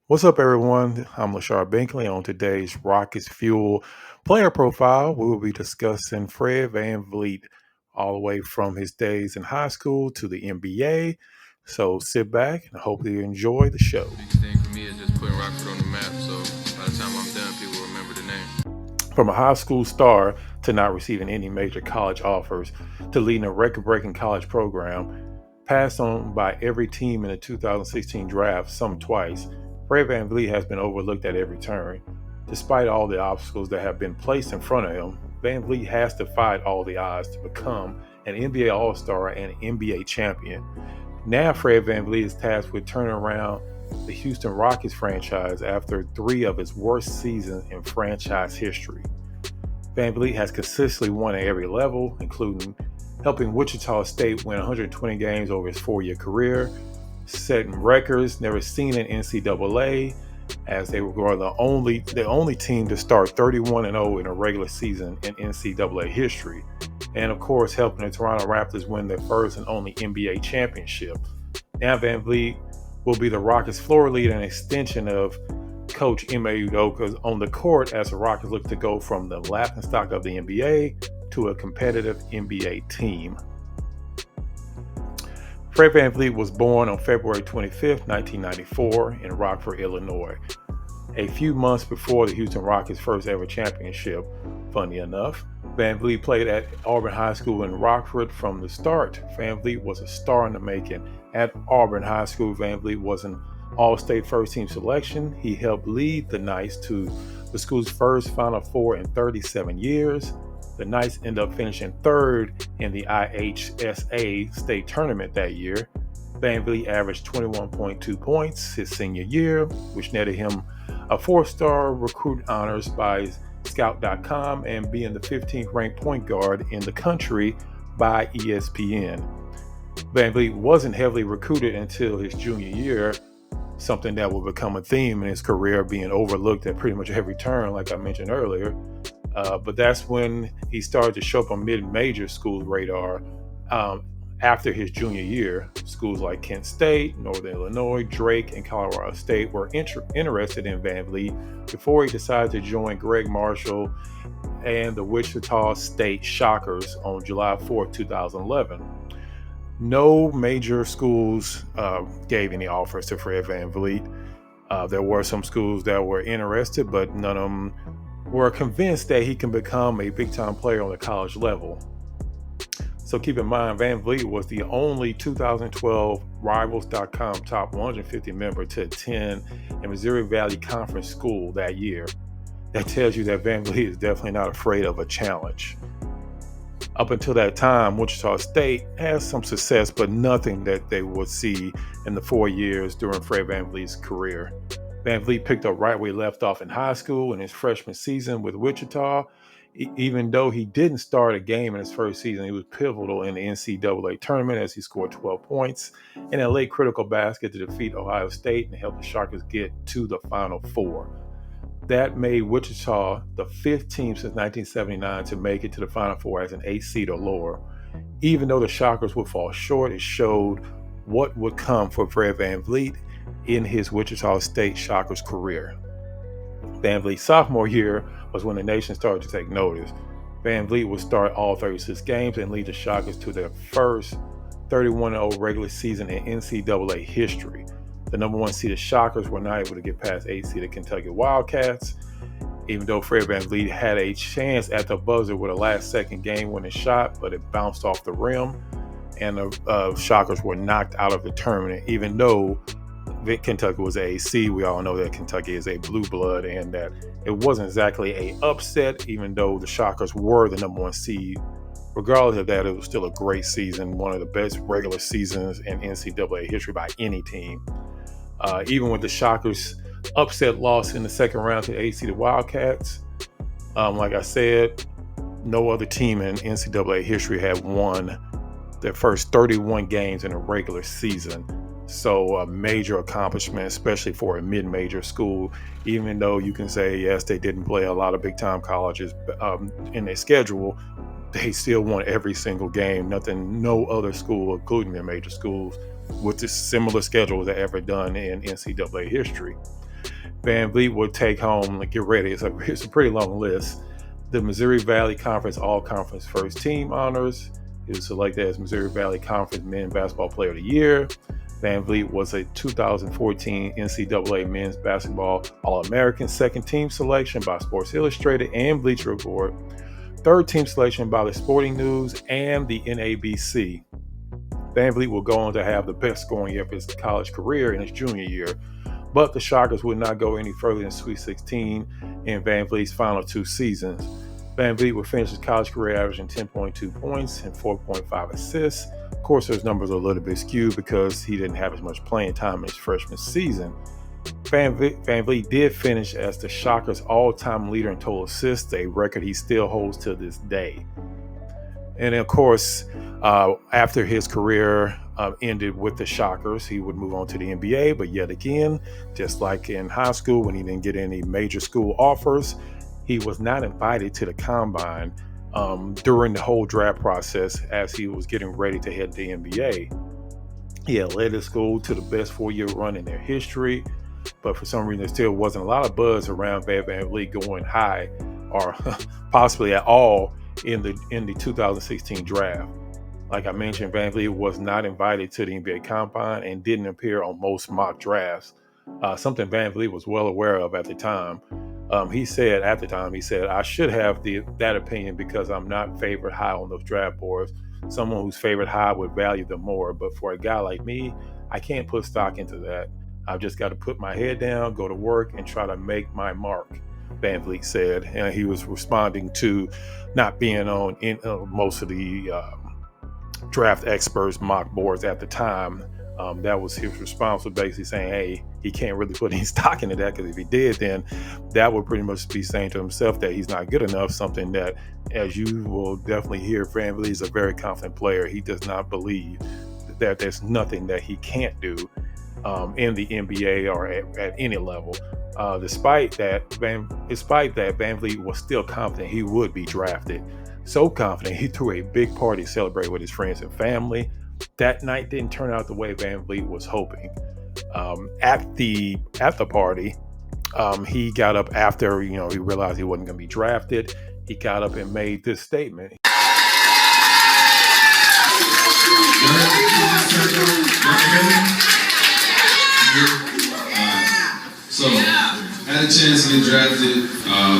What's up, everyone? I'm Lashard Binkley. On today's Rockets Fuel player profile, we will be discussing Fred VanVleet all the way from his days in high school to the NBA. So sit back and hopefully you enjoy the show. Biggest thing for me is just putting Rockford on the map. So by the time I'm done, people remember the name. From a high school star to not receiving any major college offers to leading a record breaking college program, passed on by every team in the 2016 draft, some twice, Fred VanVleet has been overlooked at every turn. Despite all the obstacles that have been placed in front of him, VanVleet has defied all the odds to become an NBA All Star and NBA champion. Now, Fred VanVleet is tasked with turning around the Houston Rockets franchise after three of its worst seasons in franchise history. VanVleet has consistently won at every level, including helping Wichita State win 120 games over his four-year career, setting records never seen in NCAA, as they were the only team to start 31-0 in a regular season in NCAA history, and of course helping the Toronto Raptors win their first and only NBA championship. Now VanVleet will be the Rockets' floor leader and extension of Coach Ime Udoka on the court as the Rockets look to go from the laughingstock of the NBA to a competitive NBA team. Fred VanVleet was born on February 25, 1994 in Rockford, Illinois, a few months before the Houston Rockets' first ever championship. Funny enough, VanVleet played at Auburn High School in Rockford from the start. VanVleet was a star in the making. At Auburn High School, VanVleet was an All-State first-team selection. He helped lead the Knights to the school's first Final Four in 37 years. The Knights ended up finishing third in the IHSA state tournament that year. VanVleet averaged 21.2 points his senior year, which netted him a four-star recruit honors by Scout.com and being the 15th ranked point guard in the country by ESPN. VanVleet wasn't heavily recruited until his junior year, something that will become a theme in his career, being overlooked at pretty much every turn, like I mentioned earlier. But that's when he started to show up on mid-major schools' radar after his junior year. Schools like Kent State, Northern Illinois, Drake, and Colorado State were interested in VanVleet before he decided to join Greg Marshall and the Wichita State Shockers on July 4, 2011. No major schools gave any offers to Fred VanVleet. There were some schools that were interested, but none of them were convinced that he can become a big-time player on the college level. So keep in mind, VanVleet was the only 2012 Rivals.com top 150 member to attend a Missouri Valley Conference school that year. That tells you that VanVleet is definitely not afraid of a challenge. Up until that time, Wichita State had some success, but nothing that they would see in the 4 years during Fred VanVleet's career. VanVleet picked up right where he left off in high school in his freshman season with Wichita. Even though he didn't start a game in his first season, he was pivotal in the NCAA tournament as he scored 12 points in a late critical basket to defeat Ohio State and help the Sharks get to the Final Four. That made Wichita the fifth team since 1979 to make it to the Final Four as an 8th seed or lower. Even though the Shockers would fall short, it showed what would come for Fred VanVleet in his Wichita State Shockers career. VanVleet's sophomore year was when the nation started to take notice. VanVleet would start all 36 games and lead the Shockers to their first 31-0 regular season in NCAA history. The number one seeded Shockers were not able to get past 8th seeded Kentucky Wildcats. Even though Fred VanVleet had a chance at the buzzer with a last-second game-winning shot, but it bounced off the rim, and the Shockers were knocked out of the tournament, even though Kentucky was a AC. We all know that Kentucky is a blue blood and that it wasn't exactly an upset, even though the Shockers were the number one seed. Regardless of that, it was still a great season, one of the best regular seasons in NCAA history by any team. Even with the Shockers' upset loss in the second round to the 8th seeded Wildcats, like I said, no other team in NCAA history had won their first 31 games in a regular season. So a major accomplishment, especially for a mid-major school, even though you can say, yes, they didn't play a lot of big-time colleges in their schedule, they still won every single game. No other school, including their major schools, with a similar schedule that ever done in NCAA history. VanVleet would take home, get ready, it's a pretty long list. The Missouri Valley Conference All-Conference First Team honors. He was selected as Missouri Valley Conference Men's Basketball Player of the Year. VanVleet was a 2014 NCAA Men's Basketball All-American second team selection by Sports Illustrated and Bleacher Report, third team selection by the Sporting News and the NABC. VanVleet will go on to have the best scoring year of his college career in his junior year, but the Shockers would not go any further than Sweet 16 in VanVleet's final 2 seasons. VanVleet would finish his college career averaging 10.2 points and 4.5 assists. Of course, those numbers are a little bit skewed because he didn't have as much playing time in his freshman season. VanVleet did finish as the Shockers' all-time leader in total assists, a record he still holds to this day. And of course, after his career ended with the Shockers, he would move on to the NBA. But yet again, just like in high school, when he didn't get any major school offers, he was not invited to the combine during the whole draft process as he was getting ready to head to the NBA. He had led his school to the best 4-year run in their history, but for some reason there still wasn't a lot of buzz around Fred VanVleet going high or possibly at all in the 2016 draft. Like I mentioned, VanVleet was not invited to the NBA Combine and didn't appear on most mock drafts, something VanVleet was well aware of at the time. He said, I should have that opinion because I'm not favored high on those draft boards. Someone who's favored high would value them more. But for a guy like me, I can't put stock into that. I've just got to put my head down, go to work, and try to make my mark, VanVleet said. And he was responding to not being on most of the draft experts mock boards at the time. That was his response, was basically saying, hey, he can't really put any stock into that, because if he did, then that would pretty much be saying to himself that he's not good enough, something that, as you will definitely hear, VanVleet is a very confident player. He does not believe that there's nothing that he can't do in the NBA or at any level. Despite that, VanVleet was still confident he would be drafted. So confident, he threw a big party to celebrate with his friends and family. That night didn't turn out the way VanVleet was hoping. At the party, he got up after he realized he wasn't going to be drafted. He got up and made this statement. So, I had a chance to get drafted,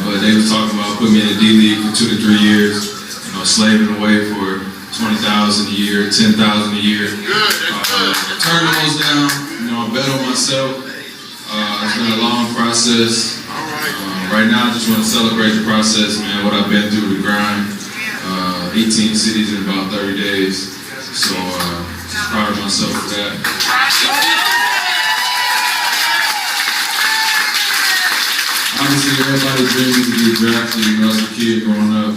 but they were talking about putting me in the D League for 2 to 3 years, slaving away for $20,000 a year, $10,000 a year. Turned those down. I bet on myself. It's been a long process. Right now, I just want to celebrate the process, man. What I've been through, the grind. 18 cities in about 30 days. So, proud of myself for that. Obviously, everybody's dreaming to get drafted. As a kid growing up,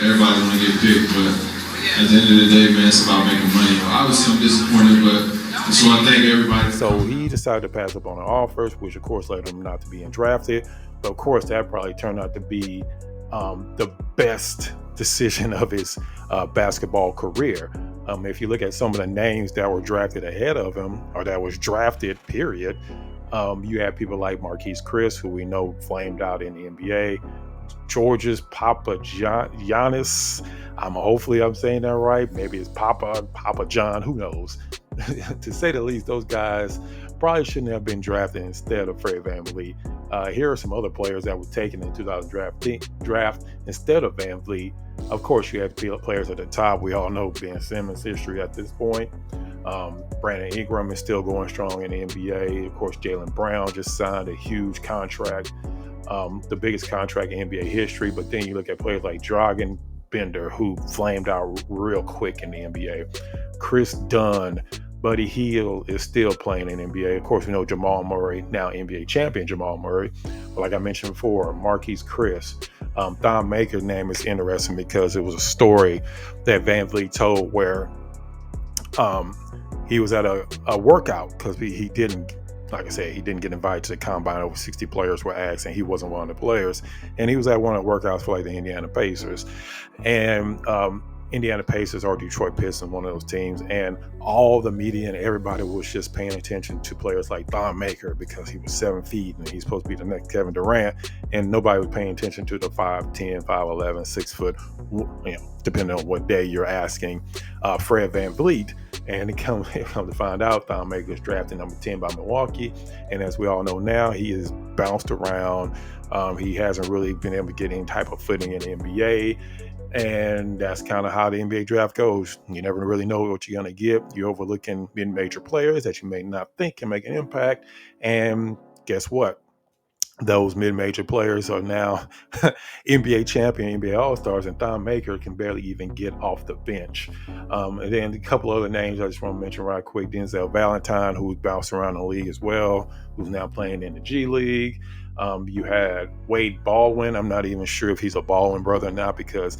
everybody want to get picked, but at the end of the day, man, it's about making money. Obviously, I'm disappointed, but I just want to thank everybody. So he decided to pass up on the offers, which of course led him not to be drafted. But of course, that probably turned out to be the best decision of his basketball career. If you look at some of the names that were drafted ahead of him, or that was drafted, period, you have people like Marquise Chris, who we know flamed out in the NBA. Georgia's Papa Giannis. Hopefully I'm saying that right. Maybe it's Papa John, who knows? To say the least, those guys probably shouldn't have been drafted instead of Fred VanVleet. Here are some other players that were taken in 2000 draft instead of VanVleet. Of course, you have players at the top. We all know Ben Simmons' history at this point. Brandon Ingram is still going strong in the NBA. Of course, Jaylen Brown just signed a huge contract. The biggest contract in NBA history. But then you look at players like Dragan Bender, who flamed out real quick in the NBA. Chris Dunn, Buddy Hield is still playing in the NBA. Of course, we know Jamal Murray, now NBA champion Jamal Murray. But like I mentioned before, Marquise Chris. Thon Maker's name is interesting because it was a story that VanVleet told where he was at a workout, because he didn't, like I said, he didn't get invited to the combine. Over 60 players were asked, and he wasn't one of the players. And he was at one of the workouts for like the Indiana Pacers. And Indiana Pacers or Detroit Pistons, one of those teams, and all the media and everybody was just paying attention to players like Thon Maker because he was 7 feet and he's supposed to be the next Kevin Durant, and nobody was paying attention to the 5'10", 5'11", 6 foot, depending on what day you're asking, Fred VanVleet. And it come to find out, Thon Maker was drafted number 10 by Milwaukee, and as we all know now, he has bounced around. He hasn't really been able to get any type of footing in the NBA. And that's kind of how the NBA draft goes. You never really know what you're going to get. You're overlooking mid-major players that you may not think can make an impact. And guess what? Those mid-major players are now NBA champion, NBA All-Stars, and Thon Maker can barely even get off the bench. And then a couple other names I just want to mention right quick. Denzel Valentine, who's bounced around the league as well, who's now playing in the G League. You had Wade Baldwin. I'm not even sure if he's a Baldwin brother or not because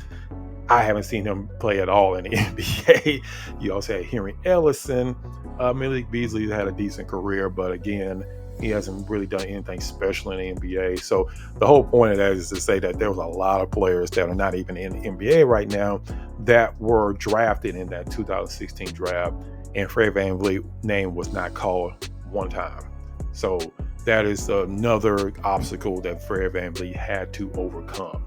I haven't seen him play at all in the NBA. You also had Henry Ellison. Malik Beasley had a decent career, but again, he hasn't really done anything special in the NBA. So the whole point of that is to say that there was a lot of players that are not even in the NBA right now that were drafted in that 2016 draft, and Fred VanVleet's name was not called one time. So that is another obstacle that Fred VanVleet had to overcome.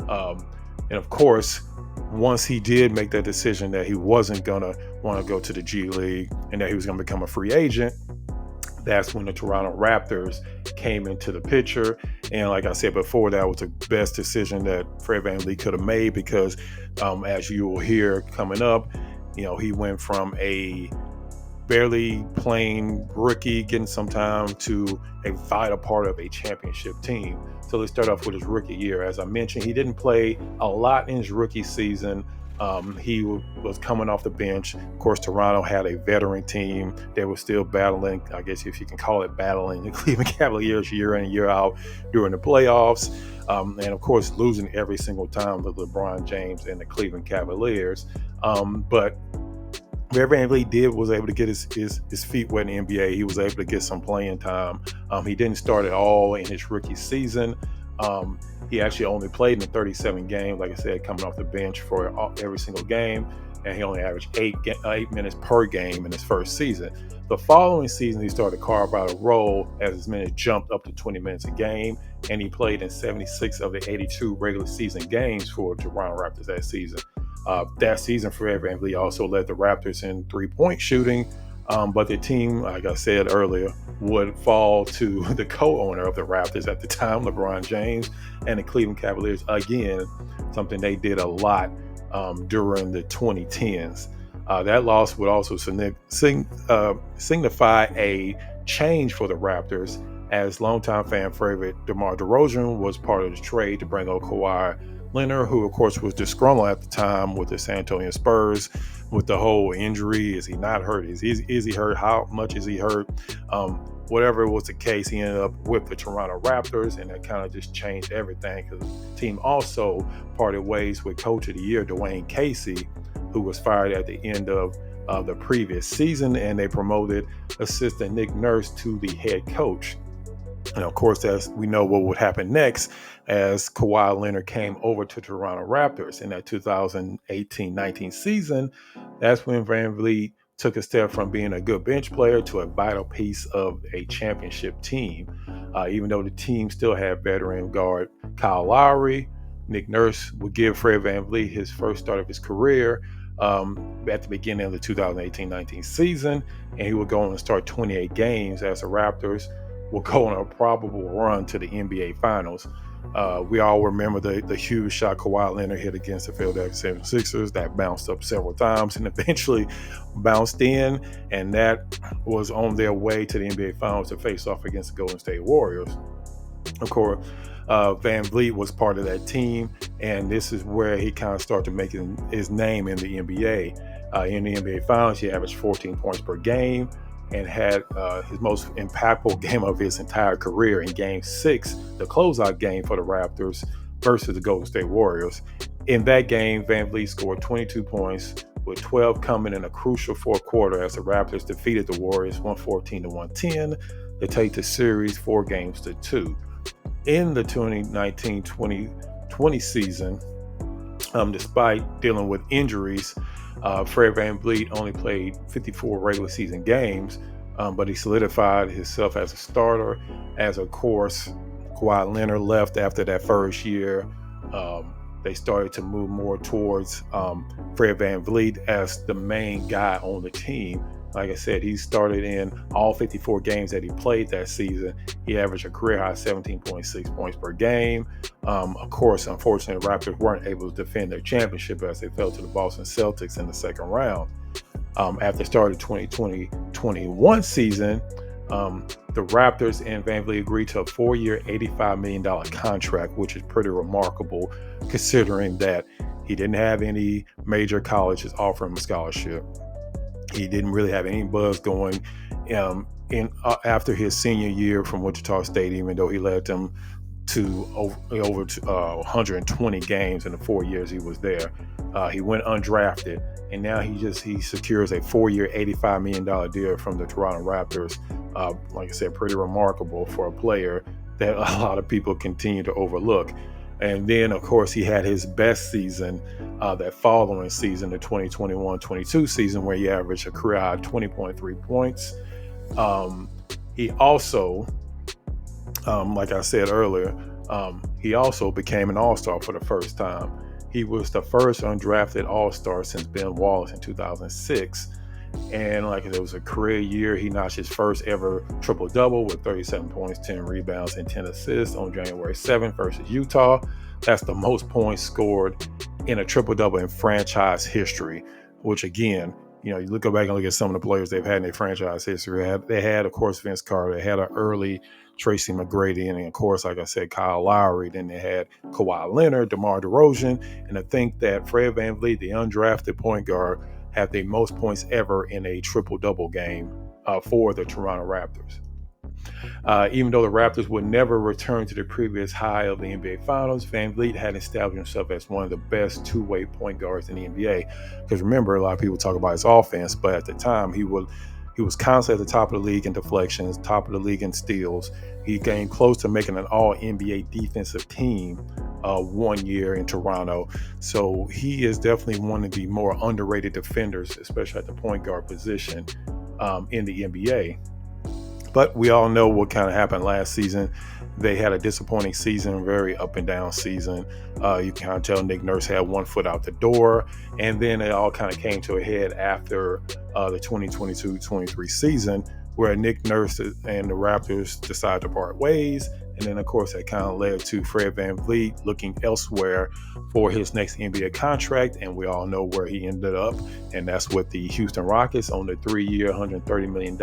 And of course, once he did make that decision that he wasn't going to want to go to the G League and that he was going to become a free agent, that's when the Toronto Raptors came into the picture. And like I said before, that was the best decision that Fred VanVleet could have made because as you will hear coming up, he went from a barely playing rookie, getting some time, to a vital part of a championship team. So let's start off with his rookie year. As I mentioned, he didn't play a lot in his rookie season. He was coming off the bench. Of course, Toronto had a veteran team. They were still battling, I guess if you can call it battling, the Cleveland Cavaliers year in and year out during the playoffs. And of course, losing every single time with LeBron James and the Cleveland Cavaliers. But Fred VanVleet was able to get his feet wet in the NBA. He was able to get some playing time. He didn't start at all in his rookie season. He actually only played in 37 games, like I said, coming off the bench for every single game, and he only averaged 8 minutes per game in his first season. The following season, he started to carve out a role as his minutes jumped up to 20 minutes a game, and he played in 76 of the 82 regular season games for the Toronto Raptors that season. That season, Fred VanVleet also led the Raptors in three-point shooting, but the team, like I said earlier, would fall to the co-owner of the Raptors at the time, LeBron James, and the Cleveland Cavaliers, again, something they did a lot during the 2010s. That loss would also signify a change for the Raptors, as longtime fan favorite DeMar DeRozan was part of the trade to bring on Kawhi Leonard, who of course was disgruntled at the time with the San Antonio Spurs with the whole injury. Is he not hurt? Is he hurt? How much is he hurt? Whatever was the case, he ended up with the Toronto Raptors, and that kind of just changed everything because the team also parted ways with Coach of the Year Dwayne Casey, who was fired at the end of the previous season, and they promoted assistant Nick Nurse to the head coach. And of course, as we know what would happen next, as Kawhi Leonard came over to Toronto Raptors in that 2018-19 season, that's when VanVleet took a step from being a good bench player to a vital piece of a championship team. Even though the team still had veteran guard Kyle Lowry, Nick Nurse would give Fred VanVleet his first start of his career at the beginning of the 2018-19 season, and he would go on and start 28 games as the Raptors will go on a probable run to the NBA Finals. We all remember the huge shot Kawhi Leonard hit against the Philadelphia 76ers that bounced up several times and eventually bounced in, and that was on their way to the NBA Finals to face off against the Golden State Warriors. Of course, VanVleet was part of that team, and this is where he kind of started making his name in the NBA. In the NBA Finals, he averaged 14 points per game and had his most impactful game of his entire career in Game 6, the closeout game for the Raptors versus the Golden State Warriors. In that game, VanVleet scored 22 points, with 12 coming in a crucial fourth quarter as the Raptors defeated the Warriors 114-110 to take the series 4-2. In the 2019-2020 season, Despite dealing with injuries, Fred VanVleet only played 54 regular season games, but he solidified himself as a starter. As of course, Kawhi Leonard left after that first year. They started to move more towards Fred VanVleet as the main guy on the team. Like I said, he started in all 54 games that he played that season. He averaged a career high 17.6 points per game. Of course, unfortunately, the Raptors weren't able to defend their championship as they fell to the Boston Celtics in the second round. After the start of the 2020-21 season, the Raptors and VanVleet agreed to a 4-year, $85 million contract, which is pretty remarkable considering that he didn't have any major colleges offering him a scholarship. He didn't really have any buzz going after his senior year from Wichita State, even though he led them to over 120 games in the 4 years he was there. He went undrafted, and now he secures a 4-year, $85 million deal from the Toronto Raptors. Like I said, pretty remarkable for a player that a lot of people continue to overlook. And then, of course, he had his best season that following season, the 2021-22 season, where he averaged a career high 20.3 points. He also, like I said earlier, he also became an All-Star for the first time. He was the first undrafted All-Star since Ben Wallace in 2006. And like it was a career year, he notched his first ever triple-double with 37 points, 10 rebounds, and 10 assists on January 7th versus Utah. That's the most points scored in a triple-double in franchise history, which again, you look back and look at some of the players they've had in their franchise history. They had, of course, Vince Carter. They had an early Tracy McGrady, and of course, like I said, Kyle Lowry. Then they had Kawhi Leonard, DeMar DeRozan, and I think that Fred VanVleet, the undrafted point guard, had the most points ever in a triple-double game for the Toronto Raptors. Even though the Raptors would never return to the previous high of the NBA Finals, VanVleet had established himself as one of the best two-way point guards in the NBA. Because remember, a lot of people talk about his offense, but at the time he was constantly at the top of the league in deflections, top of the league in steals. He came close to making an all-NBA defensive team 1 year in Toronto. So he is definitely one of the more underrated defenders, especially at the point guard position in the NBA. But we all know what kind of happened last season. They had a disappointing season, very up and down season. You can kind of tell Nick Nurse had one foot out the door. And then it all kind of came to a head after the 2022-23 season, where Nick Nurse and the Raptors decided to part ways. And then, of course, that kind of led to Fred VanVleet looking elsewhere for his next NBA contract. And we all know where he ended up. And that's with the Houston Rockets on the 3-year, $130 million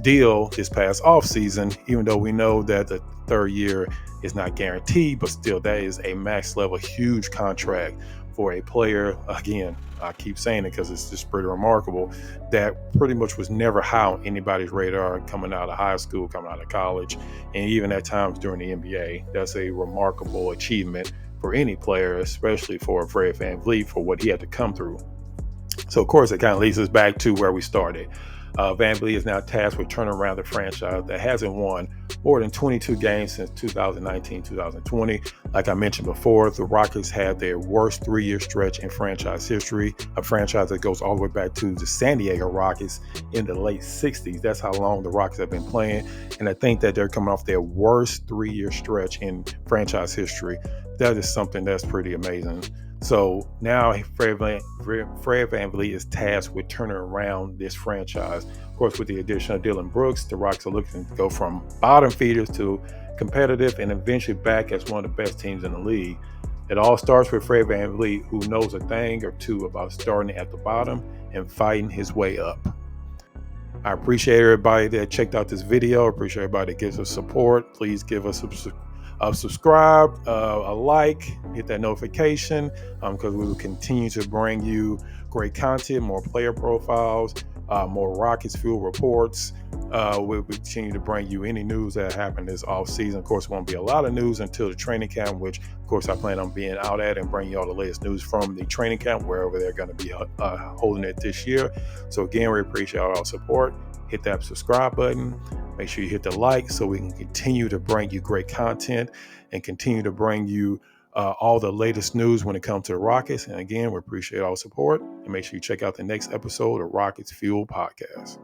deal this past offseason, even though we know that the third year is not guaranteed. But still, that is a max level, huge contract for a player. Again, I keep saying it because it's just pretty remarkable, that pretty much was never high on anybody's radar coming out of high school, coming out of college, and even at times during the NBA. That's a remarkable achievement for any player, especially for Fred VanVleet, for what he had to come through. So, of course, it kind of leads us back to where we started. VanVleet is now tasked with turning around the franchise that hasn't won more than 22 games since 2019-2020. Like I mentioned before, the Rockets had their worst 3-year stretch in franchise history, a franchise that goes all the way back to the San Diego Rockets in the late 60s. That's how long the Rockets have been playing. And I think that they're coming off their worst 3-year stretch in franchise history. That is something that's pretty amazing. So now Fred VanVleet is tasked with turning around this franchise. Of course, with the addition of Dillon Brooks, the Rockets are looking to go from bottom feeders to competitive and eventually back as one of the best teams in the league. It all starts with Fred VanVleet, who knows a thing or two about starting at the bottom and fighting his way up. I appreciate everybody that checked out this video. I appreciate everybody that gives us support. Please give us subscribe, a like, hit that notification, because we will continue to bring you great content, more player profiles, more Rockets field reports. We'll continue to bring you any news that happened this off season. Of course, it won't be a lot of news until the training camp, which of course I plan on being out at and bringing you all the latest news from the training camp, wherever they're going to be holding it this year. So again, we appreciate all our support. Hit that subscribe button. Make sure you hit the like so we can continue to bring you great content and continue to bring you all the latest news when it comes to the Rockets. And again, we appreciate all the support. And make sure you check out the next episode of Rockets Fuel Podcast.